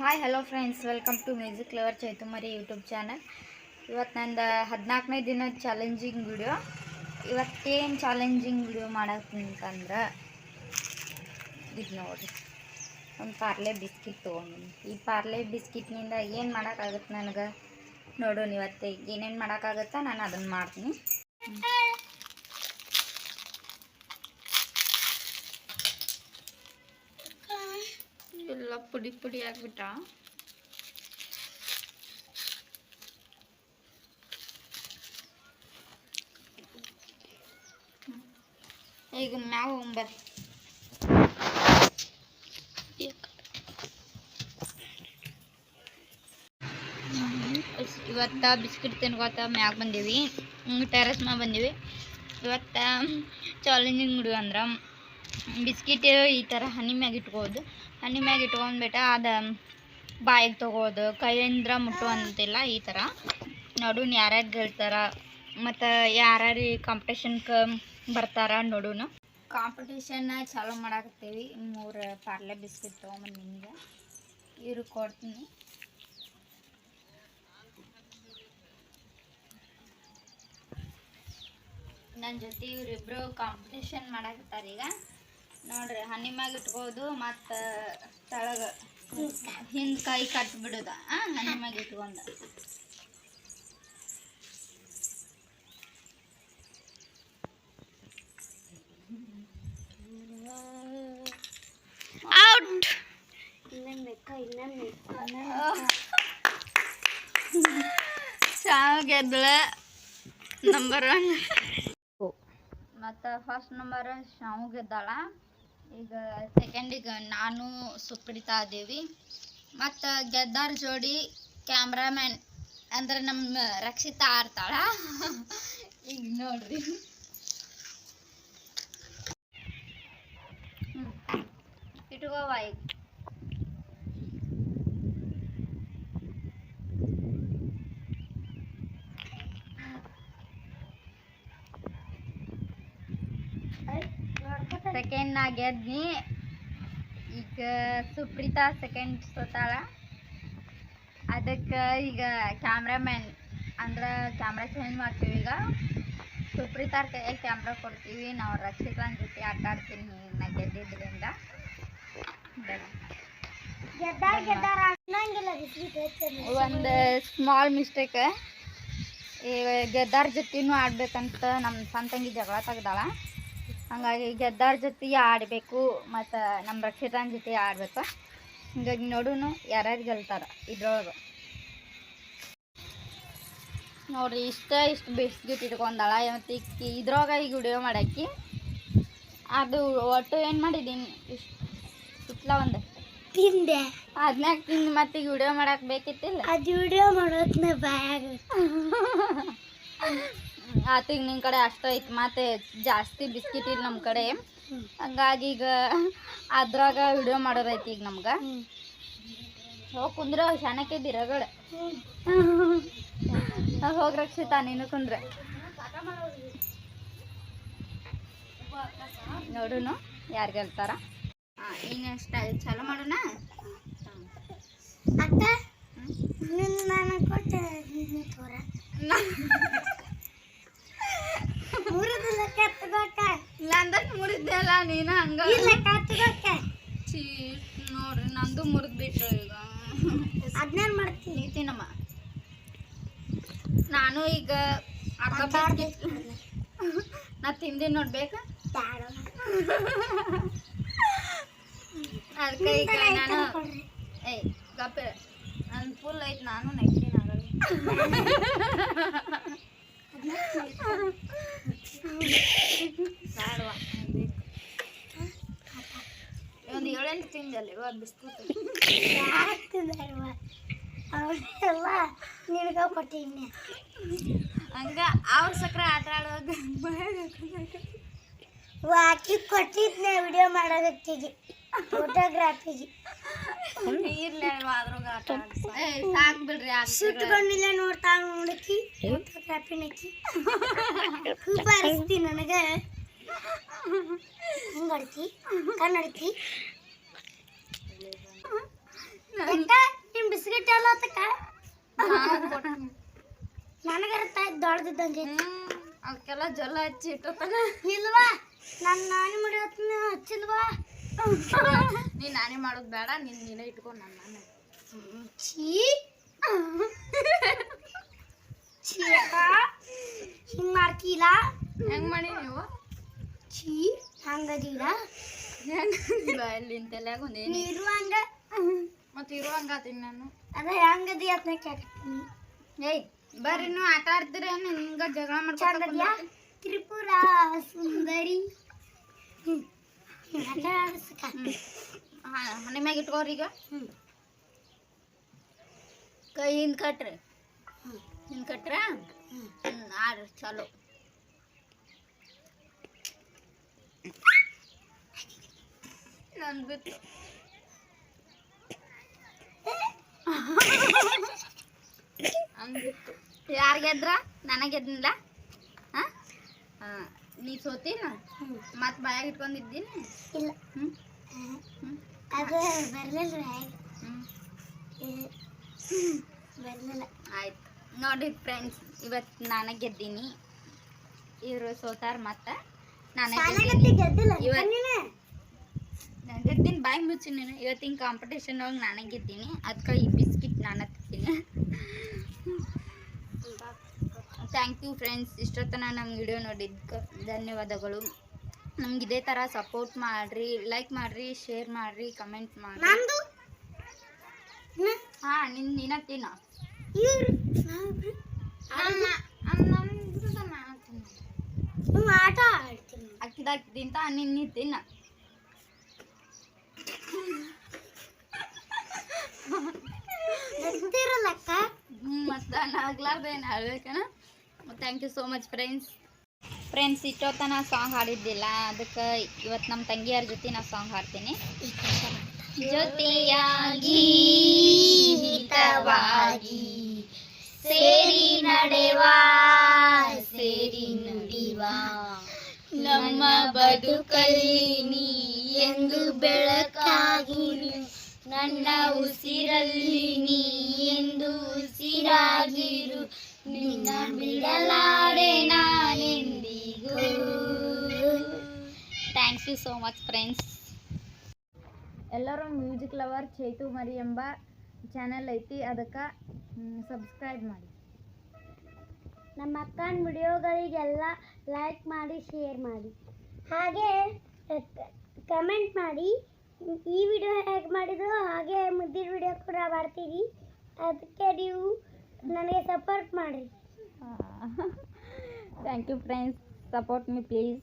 Hi hello friends, welcome to music lover Chaitumari YouTube channel. ಇವತ್ತು ನಂದು 14ನೇ ದಿನದ ಚಾಲೆಂಜಿಂಗ್ ವಿಡಿಯೋ. ಇವತ್ತೇನು ಚಾಲೆಂಜಿಂಗ್ ವಿಡಿಯೋ ಮಾಡಕ್ಕಂತಂದ್ರೆ ಇದು ನೋಡಿರಿ, ಒಂದು ಪಾರ್ಲೆ ಬಿಸ್ಕಿಟ್ ತೊಗೊಂಡಿನಿ. ಈ ಪಾರ್ಲೆ ಬಿಸ್ಕಿಟ್ನಿಂದ ಏನು ಮಾಡೋಕ್ಕಾಗತ್ತೆ ನನಗೆ ನೋಡೋಣ. ಇವತ್ತು ಏನೇನು ಮಾಡೋಕ್ಕಾಗತ್ತಾ ನಾನು ಅದನ್ನು ಮಾಡ್ತೀನಿ. ಎಲ್ಲ ಪುಡಿ ಪುಡಿ ಆಗ್ಬಿಟ್ಟ. ಈಗ ನಾವು ಇವತ್ತ ಬಿಸ್ಕಿಟ್ ತಿನ್ಕೋತ ಮ್ಯಾಗ ಬಂದೀವಿ, ಟೆರೆಸ್ ಮ್ಯಾಗ ಬಂದೀವಿ. ಇವತ್ತ ಚಾಲೆಂಜಿಂಗ್ ವಿಡಿಯೋ ಅಂದ್ರೆ ಬಿಸ್ಕಿಟ್ ಈ ಥರ ಹನಿ ಮ್ಯಾಗ ಇಟ್ಕೋದು. ಹನಿ ಮ್ಯಾಗ ಇಟ್ಕೊಂಡ್ಬಿಟ್ಟ ಅದು ಬಾಯಿಗೆ ತೊಗೋದು, ಕೈಯಿಂದ ಮುಟ್ಟುವಂತಿಲ್ಲ. ಈ ಥರ ನೋಡೋಣ ಯಾರ್ಯಾರು ಗೆಲ್ತಾರ ಮತ್ತು ಯಾರ್ಯಾರು ಕಾಂಪಿಟೇಷನ್ಗೆ ಬರ್ತಾರ ನೋಡೋಣ. ಕಾಂಪಿಟೇಷನ್ನ ಚಾಲೂ ಮಾಡಾಕತ್ತೀವಿ. 3 ಪಾರ್ಲೆ ಬಿಸ್ಕಿಟ್ ತೊಗೊಂಬಂದು ನಿಮಗೆ ಇವ್ರಿಗೆ ಕೊಡ್ತೀನಿ. ನನ್ನ ಜೊತೆ ಇವರಿಬ್ಬರು ಕಾಂಪಿಟೇಷನ್ ಮಾಡಾಕತ್ತಾರೆ. ಈಗ ನೋಡ್ರಿ, ಹನಿ ಮ್ಯಾಗ ಇಟ್ಕೋದು ಮತ್ತು ತಳಗ ಹಿಂದೆ ಕೈ ಕಟ್ಬಿಡೋದ. ಹನಿ ಮ್ಯಾಗ ಇಟ್ಕೊಂಡು ಔಟ್. ಗೆದ್ದಳ ನಂಬರ್ 1 ಮತ್ತು ಫಸ್ಟ್ ನಂಬರ್ ಶಾವು ಗೆದ್ದಾಳ. ಈಗ ಸೆಕೆಂಡಿಗೆ ನಾನು ಸುಪ್ರೀತಾ ಇದ್ದೀವಿ. ಮತ್ತು ಗೆದ್ದಾರ ಜೋಡಿ ಕ್ಯಾಮ್ರಾಮ್ಯಾನ್ ಅಂದ್ರೆ ನಮ್ಮ ರಕ್ಷಿತಾ ಆಡ್ತಾಳ. ಈಗ ನೋಡ್ರಿ, ಇಟ್ಕೋವ. ಈಗ ಸೆಕೆಂಡ್ ನಾ ಗೆದ್ನಿ. ಈಗ ಸುಪ್ರೀತಾ ಸೆಕೆಂಡ್ ಸೋತಾಳ. ಅದಕ್ಕೆ ಈಗ ಕ್ಯಾಮ್ರಾಮ್ಯಾನ್ ಅಂದ್ರೆ ಕ್ಯಾಮ್ರಾ ಚೇಂಜ್ ಮಾಡ್ತೀವಿ. ಈಗ ಸುಪ್ರೀತಾರ ಕೈಯಾಗ ಕ್ಯಾಮ್ರಾ ಕೊಡ್ತೀವಿ. ನಾವು ರಕ್ಷಿತಾನ ಜೊತೆ ಆಟ ಆಡ್ತೀನಿ ನಾ ಗೆದ್ದಿದ್ದರಿಂದ. ಒಂದು ಸ್ಮಾಲ್ ಮಿಸ್ಟೇಕ್, ಈಗ ಗೆದ್ದಾರ ಜೊತೆನೂ ಆಡ್ಬೇಕಂತ ನಮ್ಮ ಸಣ್ಣ ತಂಗಿ ಜಗಳ ತೆಗ್ದಾಳ. ಹಾಗಾಗಿ ಗೆದ್ದಾರ ಜೊತೆ ಆಡಬೇಕು ಮತ್ತು ನಮ್ಮ ರಕ್ಷಿತಾನ ಜೊತೆ ಆಡ್ಬೇಕು. ಹಿಂಗಾಗಿ ನೋಡೋಣ ಯಾರ್ಯಾರು ಗೆಲ್ತಾರ ಇದ್ರೊಳಗೆ. ನೋಡ್ರಿ, ಇಷ್ಟು ಬಿಸ್ಕಿಟ್ ಇಟ್ಕೊಂಡಾಳ. ಮತ್ತು ಇದ್ರೊಳಗೆ ಈಗ ವಿಡಿಯೋ ಮಾಡಾಕಿ ಅದು ಒಟ್ಟು ಏನು ಮಾಡಿದ್ದೀನಿ, ಇಷ್ಟು ಸುತ್ತಲ ಒಂದು ತಿಂದೆ. ಅದನ್ನಾಗ ತಿಂದು ಮತ್ತೆ ಈಗ ವಿಡಿಯೋ ಮಾಡಕ್ಕೆ ಬೇಕಿತ್ತಿಲ್ಲ. ಅದು ವಿಡಿಯೋ ಮಾಡೋದನ್ನ ಬ್ಯಾಗ್ ಆತು. ಈಗ ನಿನ್ನ ಕಡೆ ಅಷ್ಟು ಐತಿ, ಮತ್ತು ಜಾಸ್ತಿ ಬಿಸ್ಕಿಟ್ ಇಲ್ಲ ನಮ್ಮ ಕಡೆ. ಹಂಗಾಗಿ ಈಗ ಅದ್ರಾಗ ವಿಡಿಯೋ ಮಾಡೋದೈತಿ ಈಗ ನಮ್ಗೆ. ಹೋಗಿ ಕುಂದ್ರೆ ಶಾಣಕ್ಕಿದ್ದೀರಗಡೆ. ಹೋಗಿ ರಕ್ಷಿತಾ ನೀನು ಕುಂದ್ರೆ ನೋಡೋಣ ಯಾರು ಗೆಲ್ತಾರ. ಈಗ ಚಲೋ ಮಾಡೋಣ. ಅಕ್ಕ ನಾನು ಕೊಟ್ಟೆ ಮುರಿದಿಲ್ಲ, ಕೆತ್ತಬೇಕ. ನಂದಕ್ಕೆ ಮುರಿದ್ದೆಲ್ಲ ನೀನು ಹಂಗ ನೋಡ್ರಿ, ನಂದು ಮುರಿದ್ಬಿಟ್ರು. ಈಗ ಅದನ್ನೇನು ಮಾಡ್ತೀನಿ ನೀತಿನಮ್ಮ. ನಾನು ಈಗ ಅರ್ಧ ಬಿಸ್ಕಿಟ್ ನಾ ತಿಂದಿನಿ ನೋಡ್ಬೇಕಾ. ಅದಕ್ಕೆ ಈಗ ನಾನು ಗಪ್ಪ ನನ್ನ ಫುಲ್ ಐತೆ. ನಾನು ನೆಕ್ಸ್ಟಿನ ಆಗಲ್ಲ. ಒಂದು 7-8 ತಿಂದಲ್ವ ಬಿಸ್ಕಿಟ್. ಅವೆಲ್ಲ ನಿನಗ ಕೊಟ್ಟಿನಿ. ಹಂಗ ಅವ್ರ ಸಕ್ರೆ ಆಟ ಆಡುವಾಗ ಆಕಿ ಕೊಟ್ಟಿದ್ನೆ ವಿಡಿಯೋ ಮಾಡೋದಕ್ಕಿಗೆ, ಫೋಟೋಗ್ರಾಫಿಗೆ. ಇರ್ಲಿ ಅದ್ರಾಗ ಆಟ ಸಾಕು ಬಿಡ್ರಿ. ಸುಟ್ಕೊಂಡಿಲ್ಲ ನೋಡ್ತಾ ನೋಡಕ್ಕಿ ಫೋಟೋಗ್ರಾಫಿ ನಕ್ಕಿ ಬಾರಿಸ್ತಿ ನನಗೆ. ಹಿಂಗಡ್ತಿ ಕನ್ನಡತಿ ನನಗರ ತಾಯಿ ದೊಡ್ಡದಿದ್ದಂಗೆ ಅವಕ್ಕೆಲ್ಲ ಜೊಲ್ಲ ಹಚ್ಚಿ ಇಟ್ಟೋತನ ಇಲ್ವಾ ನಾನು ನಾನಿ ಮಾಡಿದ್ನ ಹಚ್ಚಿಲ್ವಾ ನೀನು ನಾನೇ ಮಾಡೋದು ಬೇಡ ನೀನೇ ಇಟ್ಕೊಂಡು ನಾನು ಛೀ ಹಿಂಗೆ ಮಾಡ್ತಿಲ್ಲ ಹೆಂಗೆ ಮಾಡಿ ನೀವು ಛೀ ಹಂಗದಿಲ್ಲ ಅಲ್ಲಿಂತೆಲ್ಲ ಒಂದೇನು ನೀರು ಹಂಗ ಮತ್ತೆ ಇರುವಂಗಾತೀನಿ ನಾನು ಅದ ಹೆಂಗದಿ ಅದನ್ನ ಕೇಳ್ತೀನಿ ಏಯ್ ಬರ್ರಿ ನೀವು ಆಟ ಆಡ್ತೀರ ಹಿಂಗ ಜಗಳ ಚಂದದ್ಯಾ ಮಾಡ್ಕೊಂಡು ತ್ರಿಪುರ ಸುಂದರಿ ಹಣೆ ಮ್ಯಾಗ ಇಟ್ಕೋರಿ ಈಗ ಕೈ ಹಿಂದ್ ಕಟ್ರಿ ಹಿಂದ್ ಕಟ್ರ ಆಡ್ರಿ ಚಲೋ ನನ್ ಬಿತ್ತು ಹಂಗಿತ್ತು ಯಾರು ಗೆದ್ರ ನನಗೆ ಗೆದ್ನಿಲ್ಲ ನೀ ಸೋತೀನ ಮತ್ತೆ ಬಾಯಾಗ ಇಟ್ಕೊಂಡಿದ್ದೀನಿ ಇಲ್ಲ ಅದು ಬರಲಿಲ್ಲ ಬರಲಿಲ್ಲ ಆಯ್ತು ನೋಡಿ ಫ್ರೆಂಡ್ಸ್ ಇವತ್ತು ನಾನೇ ಗೆದ್ದೀನಿ ಇವರು ಸೋತಾರ ಮತ್ತೆ ನಾನೇ ಗೆದ್ದಿಲ್ಲ ನಾನು ಗೆದ್ದೀನಿ ಬಾಯಿ ಮುಚ್ಚಿ ನೀನು ಇವತ್ತಿನ ಕಾಂಪಿಟೇಷನ್ ಒಳಗೆ ನಾನೇ ಗೆದ್ದೀನಿ ಅದಕ್ಕೆ ಈ ಬಿಸ್ಕಿಟ್ ನಾನು ತಿಂತೀನಿ ಥ್ಯಾಂಕ್ ಯು ಫ್ರೆಂಡ್ಸ್ ಇಷ್ಟೊತ್ತನ ನಮ್ಮ ವಿಡಿಯೋ ನೋಡಿದ್ದಕ್ಕೆ ಧನ್ಯವಾದಗಳು ನಮ್ಗೆ ಇದೇ ಥರ ಸಪೋರ್ಟ್ ಮಾಡಿರಿ ಲೈಕ್ ಮಾಡಿರಿ ಶೇರ್ ಮಾಡಿರಿ ಕಮೆಂಟ್ ಮಾಡಿರಿ ಹಾಂ ನಿನ್ನ ತಿನ್ನ ಆಟ ಆಡ್ತೀನಿ ಅಕ್ಕಿದಾಕಿದ್ದಿಂತ ನಿನ್ನ ತಿನ್ನ ಗೊತ್ತಿರಲ್ಲಕ್ಕ ಮತ್ತು ನಗ್ಲಾರ್ದೇನು ಹೇಳ್ಬೇಕನ thank you so much friends ಇಷ್ಟೊತ್ತನ ಸಾಂಗ್ ಹಾಡಿದ್ದಿಲ್ಲ ಅದಕ್ಕೆ ಇವತ್ತು ನಮ್ಮ ತಂಗಿಯರ ಜೊತೆ ನಾ ಸಾಂಗ್ ಹಾಡ್ತೀನಿ ಜೊತೆಯಾಗಿ ಹಿತವಾಗಿ ಸೇರಿ ನಡೆವಾ ಸೇರಿ ನುಡಿವಾ ನಮ್ಮ ಬದುಕಲ್ಲಿ ನೀ ಎಂದು ಬೆಳಕಾಗಿರು ನನ್ನ ಉಸಿರಲ್ಲಿ ನೀ ಎಂದು ಉಸಿರಾಗಿರು ನಿನ್ನ ಬಿಡಲಾರೆ ನಾನೆಂದಿಗೂ thanks you so much friends ಎಲ್ಲರೂ ಮ್ಯೂಸಿಕ್ ಲವರ್ ಚೈತು ಮರಿ ಎಂಬ ಚಾನಲ್ ಐತಿ ಅದಕ್ಕೆ ಸಬ್ಸ್ಕ್ರೈಬ್ ಮಾಡಿ ನಮ್ಮ ಅಕ್ಕನ ವಿಡಿಯೋಗಳಿಗೆಲ್ಲ ಲೈಕ್ ಮಾಡಿ ಶೇರ್ ಮಾಡಿ ಹಾಗೆ ಕಮೆಂಟ್ ಮಾಡಿ ಈ ವಿಡಿಯೋ ಹೇಗೆ ಮಾಡಿದ್ರು ಹಾಗೆ ಮುಂದಿನ ವಿಡಿಯೋ ಕೂಡ ಮಾಡ್ತೀವಿ ಅದಕ್ಕೆ ನೀವು ನನಗೆ ಸಪೋರ್ಟ್ ಮಾಡಿರಿ thank you friends support me please